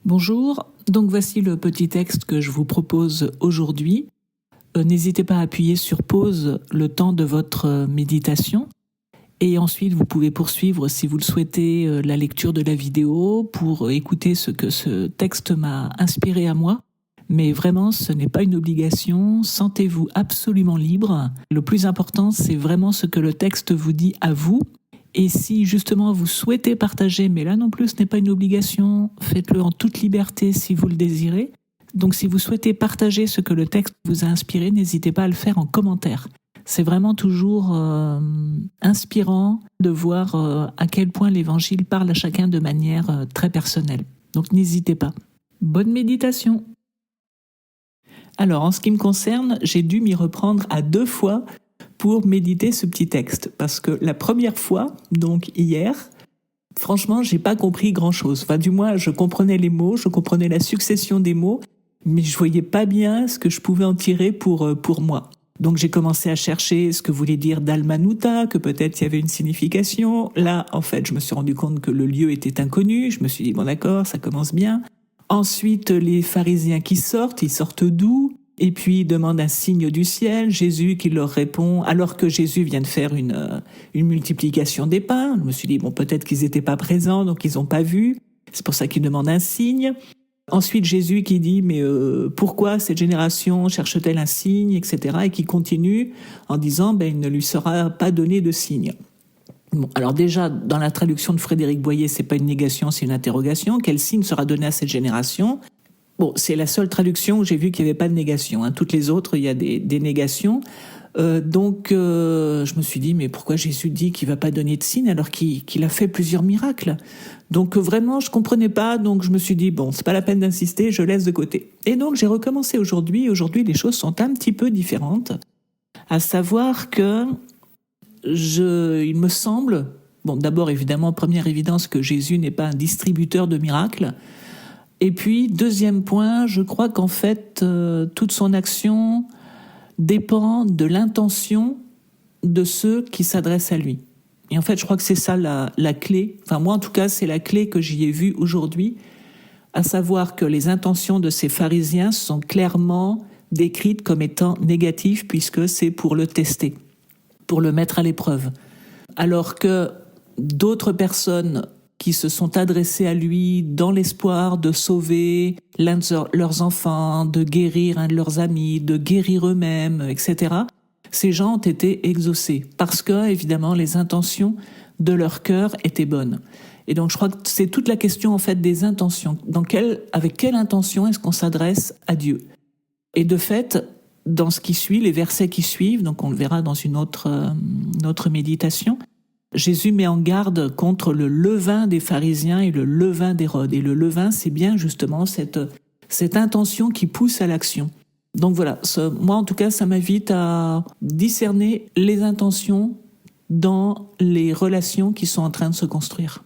Bonjour, donc voici le petit texte que je vous propose aujourd'hui. N'hésitez pas à appuyer sur pause le temps de votre méditation et ensuite vous pouvez poursuivre si vous le souhaitez la lecture de la vidéo pour écouter ce que ce texte m'a inspiré à moi. Mais vraiment, ce n'est pas une obligation, sentez-vous absolument libre. Le plus important, c'est vraiment ce que le texte vous dit à vous. Et si justement vous souhaitez partager, mais là non plus ce n'est pas une obligation, faites-le en toute liberté si vous le désirez. Donc si vous souhaitez partager ce que le texte vous a inspiré, n'hésitez pas à le faire en commentaire. C'est vraiment toujours inspirant de voir à quel point l'Évangile parle à chacun de manière très personnelle. Donc n'hésitez pas. Bonne méditation! Alors en ce qui me concerne, j'ai dû m'y reprendre à 2 fois pour méditer ce petit texte. Parce que la première fois, donc hier, franchement, j'ai pas compris grand-chose. Enfin, du moins, je comprenais les mots, je comprenais la succession des mots, mais je voyais pas bien ce que je pouvais en tirer pour moi. Donc j'ai commencé à chercher ce que voulait dire Dalmanuta, que peut-être il y avait une signification. Là, en fait, je me suis rendu compte que le lieu était inconnu. Je me suis dit, bon d'accord, ça commence bien. Ensuite, les pharisiens qui sortent, ils sortent d'où ? Et puis, ils demandent un signe du ciel. Jésus qui leur répond, alors que Jésus vient de faire une multiplication des pains. Je me suis dit, bon, peut-être qu'ils n'étaient pas présents, donc ils n'ont pas vu. C'est pour ça qu'ils demandent un signe. Ensuite, Jésus qui dit, mais pourquoi cette génération cherche-t-elle un signe, etc. Et qui continue en disant, il ne lui sera pas donné de signe. Bon, alors déjà, dans la traduction de Frédéric Boyer, c'est pas une négation, c'est une interrogation. Quel signe sera donné à cette génération ? Bon, c'est la seule traduction où j'ai vu qu'il n'y avait pas de négation. Toutes les autres, il y a des négations. Donc, je me suis dit, mais pourquoi Jésus dit qu'il va pas donner de signe alors qu'il a fait plusieurs miracles ? Donc, vraiment, je comprenais pas. Donc, je me suis dit, bon, c'est pas la peine d'insister, je laisse de côté. Et donc, j'ai recommencé aujourd'hui. Aujourd'hui, les choses sont un petit peu différentes. À savoir que il me semble, bon, d'abord, évidemment, première évidence que Jésus n'est pas un distributeur de miracles. Et puis, deuxième point, je crois qu'en fait, toute son action dépend de l'intention de ceux qui s'adressent à lui. Et en fait, je crois que c'est ça la clé. Enfin, moi, en tout cas, c'est la clé que j'y ai vue aujourd'hui, à savoir que les intentions de ces pharisiens sont clairement décrites comme étant négatives, puisque c'est pour le tester, pour le mettre à l'épreuve. Alors que d'autres personnes qui se sont adressés à lui dans l'espoir de sauver l'un de leurs enfants, de guérir un de leurs amis, de guérir eux-mêmes, etc. Ces gens ont été exaucés parce que, évidemment, les intentions de leur cœur étaient bonnes. Et donc, je crois que c'est toute la question, en fait, des intentions. Avec quelle intention est-ce qu'on s'adresse à Dieu ? Et de fait, dans ce qui suit, les versets qui suivent, donc on le verra dans une autre méditation, Jésus met en garde contre le levain des pharisiens et le levain d'Hérode. Et le levain, c'est bien justement cette intention qui pousse à l'action. Donc voilà, moi en tout cas, ça m'invite à discerner les intentions dans les relations qui sont en train de se construire.